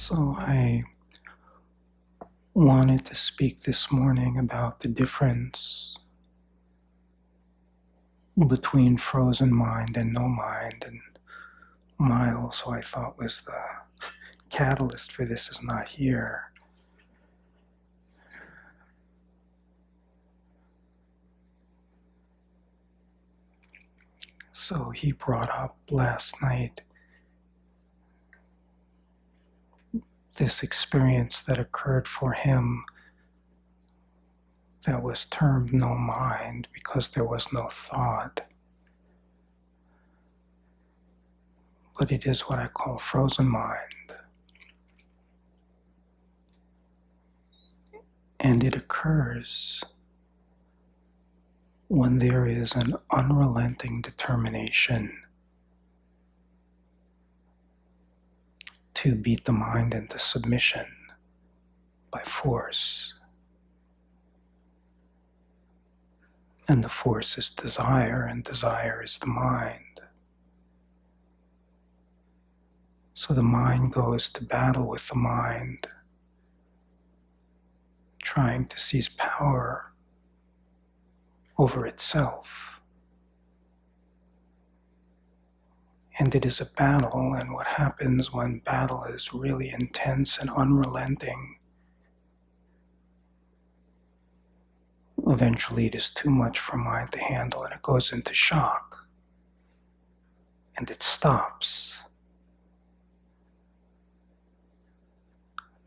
So I wanted to speak this morning about the difference between frozen mind and no mind, and Miles, who I thought was the catalyst for this, is not here. So he brought up last night this experience that occurred for him that was termed no mind because there was no thought. But it is what I call frozen mind. And it occurs when there is an unrelenting determination to beat the mind into submission by force. And the force is desire, and desire is the mind. So the mind goes to battle with the mind, trying to seize power over itself. And it is a battle, and what happens when battle is really intense and unrelenting, eventually it is too much for mind to handle, and it goes into shock, and it stops.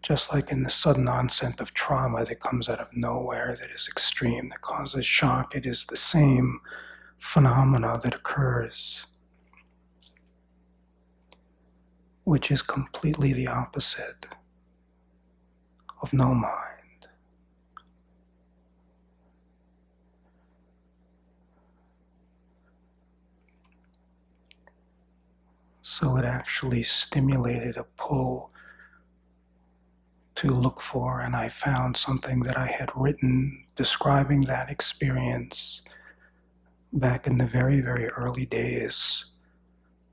Just like in the sudden onset of trauma that comes out of nowhere, that is extreme, that causes shock, it is the same phenomena that occurs, which is completely the opposite of no mind. So it actually stimulated a pull to look for, and I found something that I had written describing that experience back in the very, very early days,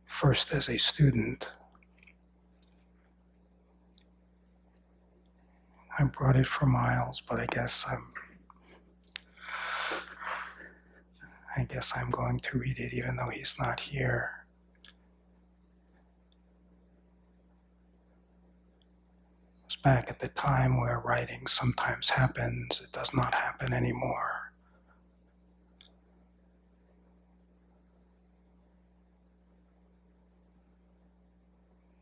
first as a student. I brought it for Miles, but I guess I'm going to read it even though he's not here. It was back at the time where writing sometimes happens. It does not happen anymore.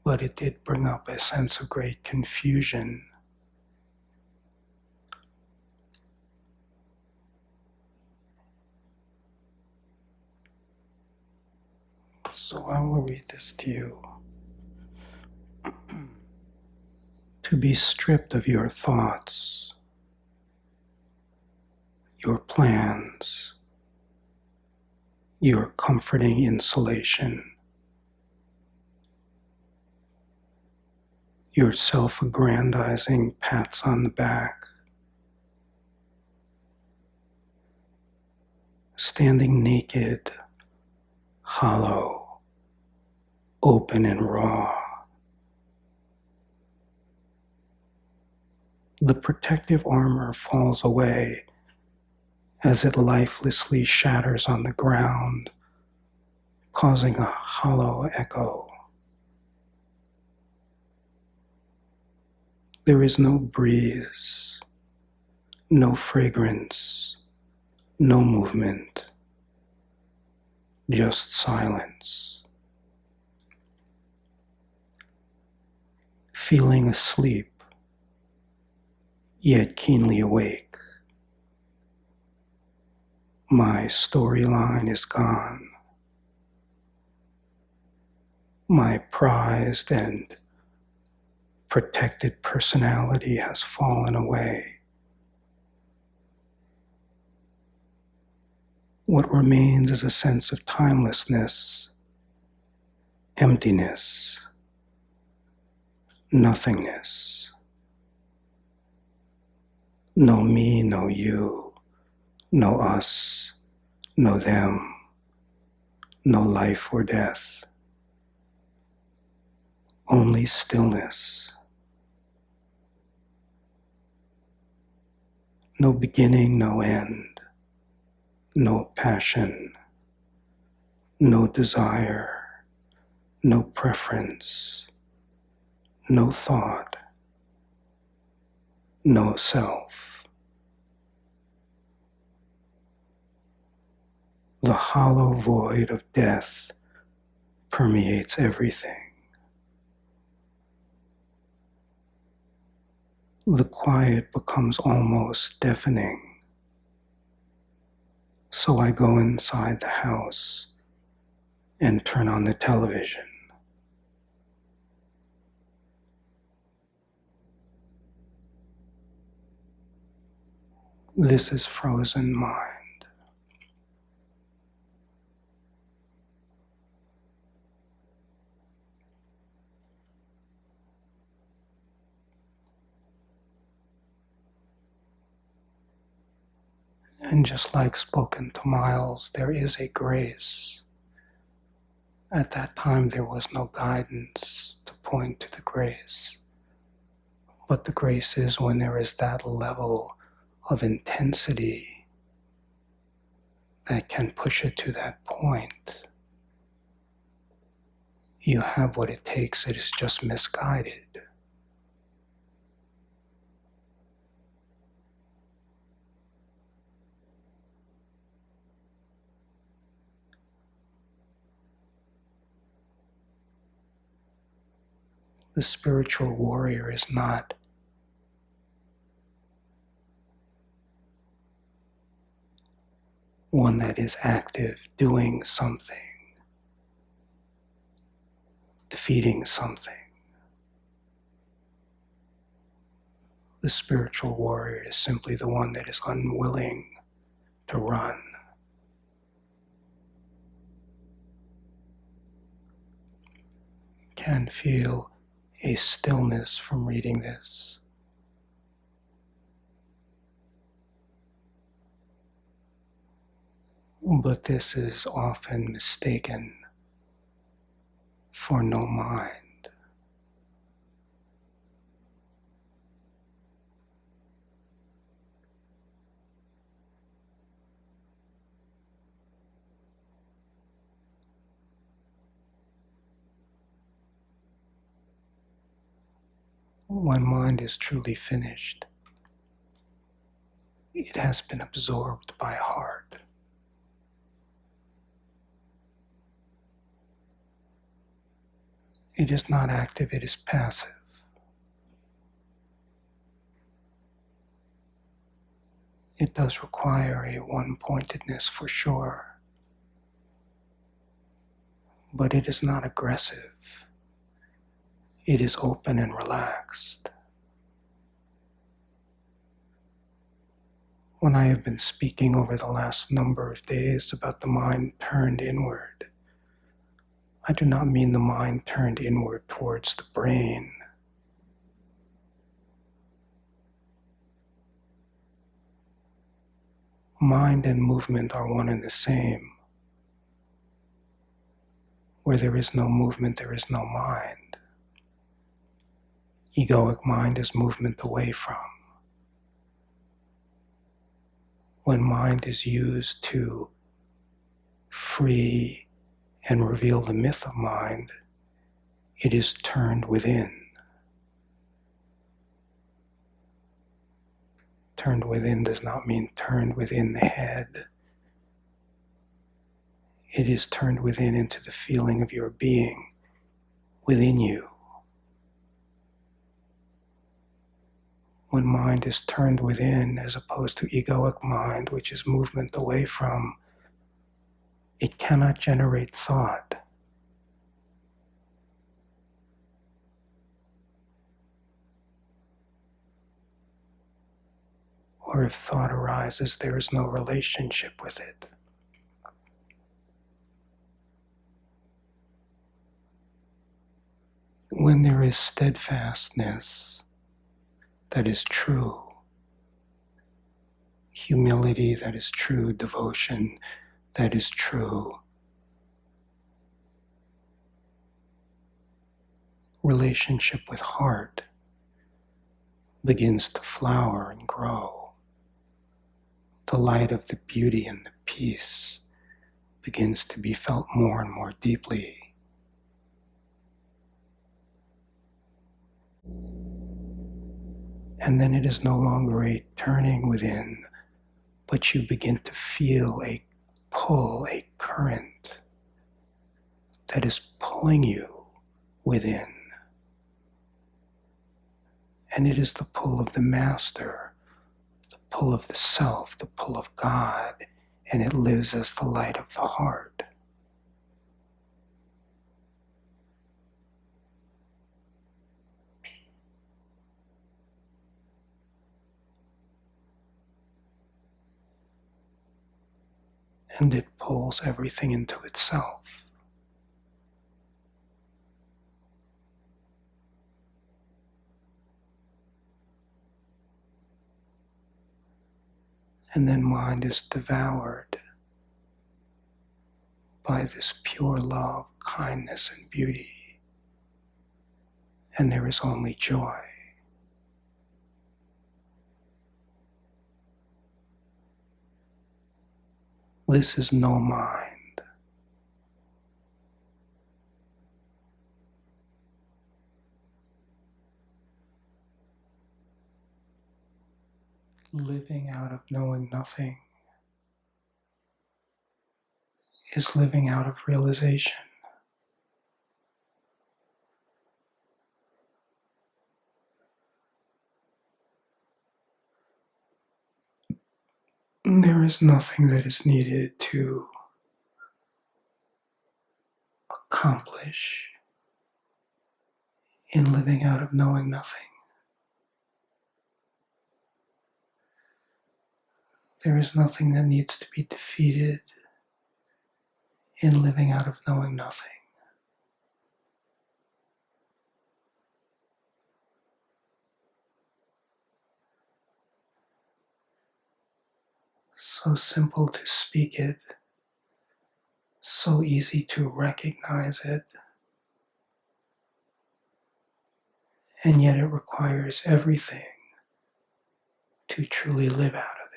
But it did bring up a sense of great confusion. So I will read this to you. To be stripped of your thoughts, your plans, your comforting insulation, your self-aggrandizing pats on the back, standing naked, hollow, open and raw. The protective armor falls away as it lifelessly shatters on the ground, causing a hollow echo. There is no breeze, no fragrance, no movement, just silence. Feeling asleep, yet keenly awake. My storyline is gone. My prized and protected personality has fallen away. What remains is a sense of timelessness, emptiness, nothingness. No me, no you, no us, no them, no life or death. Only stillness, No beginning, no end, no passion, no desire, no preference, no thought, no self. The hollow void of death permeates everything. The quiet becomes almost deafening. So I go inside the house and turn on the television. This is frozen mind. And just like spoken to Miles, there is a grace. At that time, there was no guidance to point to the grace. But the grace is when there is that level of intensity that can push it to that point. You have what it takes, it is just misguided. The spiritual warrior is not one that is active, doing something, defeating something. The spiritual warrior is simply the one that is unwilling to run. Can feel a stillness from reading this. But this is often mistaken for no mind. When mind is truly finished, it has been absorbed by heart. It is not active, it is passive. It does require a one-pointedness for sure, but it is not aggressive. It is open and relaxed. When I have been speaking over the last number of days about the mind turned inward, I do not mean the mind turned inward towards the brain. Mind and movement are one and the same. Where there is no movement, there is no mind. Egoic mind is movement away from. When mind is used to free and reveal the myth of mind, it is turned within. Turned within does not mean turned within the head. It is turned within into the feeling of your being within you. When mind is turned within as opposed to egoic mind, which is movement away from, it cannot generate thought. Or if thought arises, there is no relationship with it. When there is steadfastness that is true, humility that is true, devotion that is true, relationship with heart begins to flower and grow. the light of the beauty and the peace begins to be felt more and more deeply. And then it is no longer a turning within, but you begin to feel a pull, a current that is pulling you within. And it is the pull of the Master, the pull of the Self, the pull of God, and it lives as the light of the heart. And it pulls everything into itself. And then mind is devoured by this pure love, kindness, and beauty. And there is only joy. This is no mind. Living out of knowing nothing is living out of realization. There is nothing that is needed to accomplish in living out of knowing nothing. There is nothing that needs to be defeated in living out of knowing nothing. So simple to speak it, so easy to recognize it, and yet it requires everything to truly live out of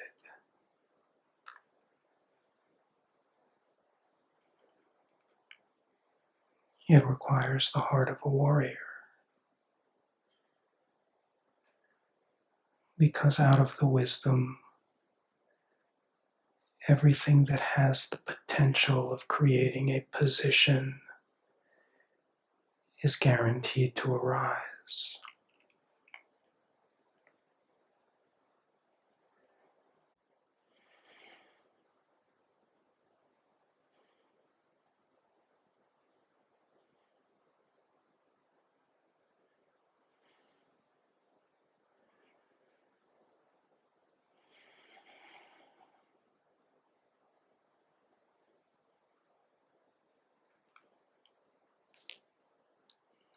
it. It requires the heart of a warrior, because out of the wisdom, everything that has the potential of creating a position is guaranteed to arise.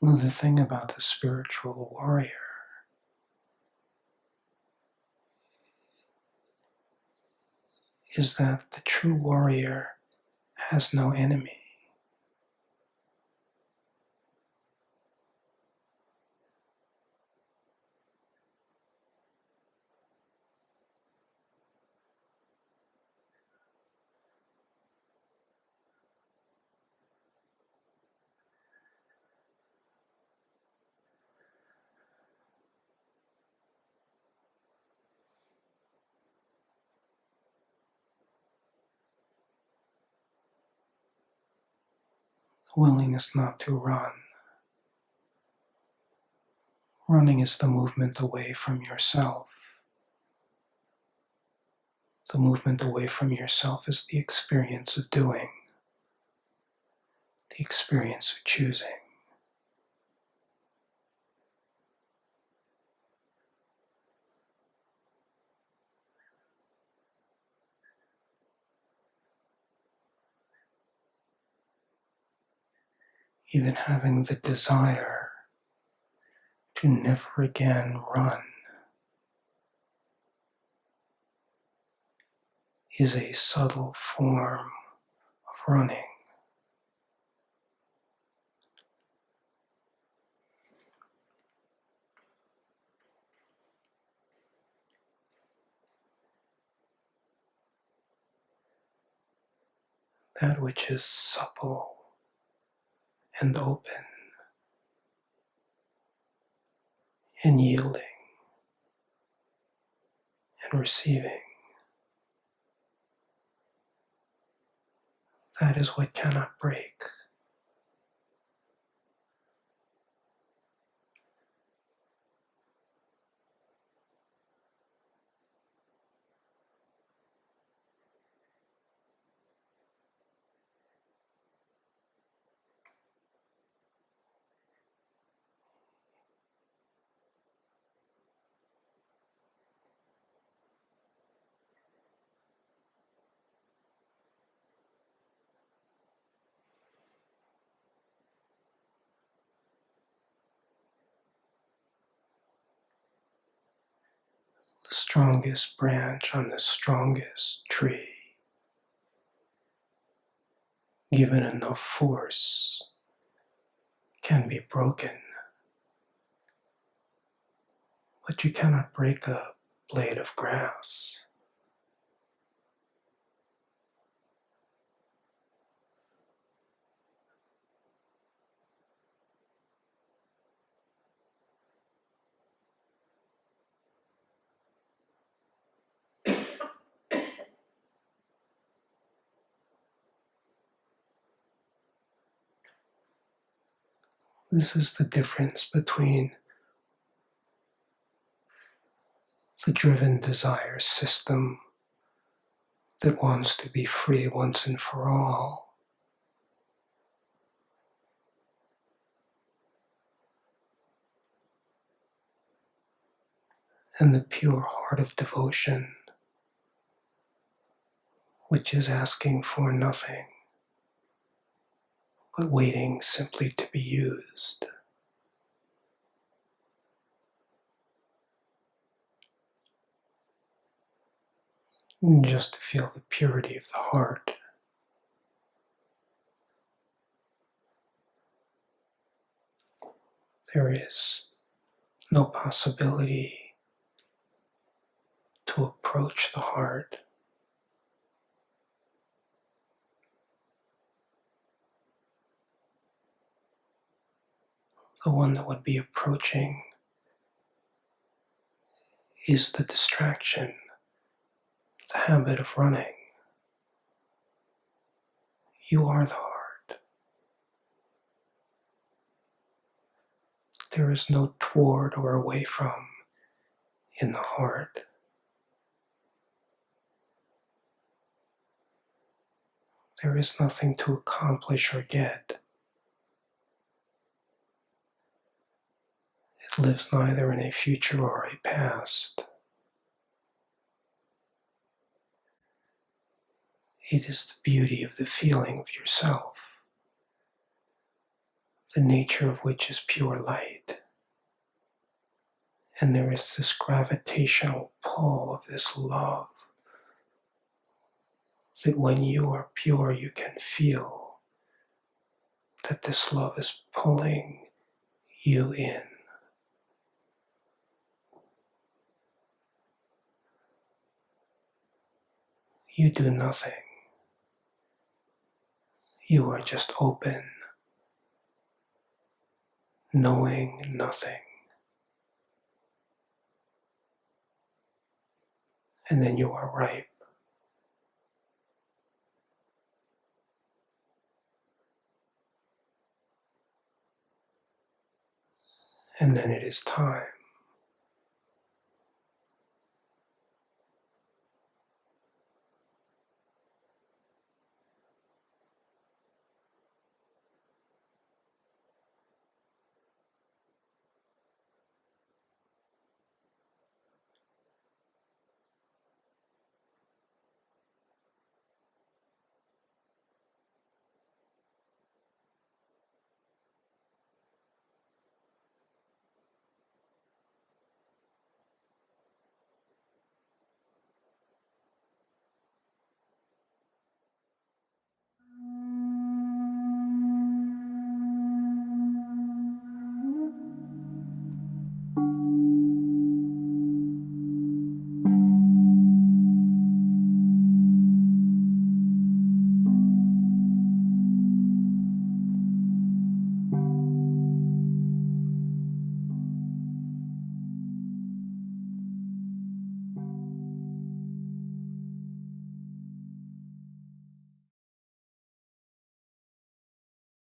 Well, the thing about the spiritual warrior is that the true warrior has no enemy. The willingness not to run. Running is the movement away from yourself. The movement away from yourself is the experience of doing, the experience of choosing. Even having the desire to never again run is a subtle form of running. that which is supple and open and yielding and receiving. That is what cannot break. The strongest branch on the strongest tree, given enough force, can be broken, but you cannot break a blade of grass. This is the difference between the driven desire system that wants to be free once and for all, and the pure heart of devotion, which is asking for nothing, but waiting simply to be used. Just to feel the purity of the heart. There is no possibility to approach the heart. The one that would be approaching is the distraction, the habit of running. You are the heart. There is no toward or away from in the heart. There is nothing to accomplish or get. It lives neither in a future or a past. It is the beauty of the feeling of yourself, the nature of which is pure light. And there is this gravitational pull of this love that when you are pure, you can feel that this love is pulling you in. You do nothing. You are just open, knowing nothing. And then you are ripe. And then it is time.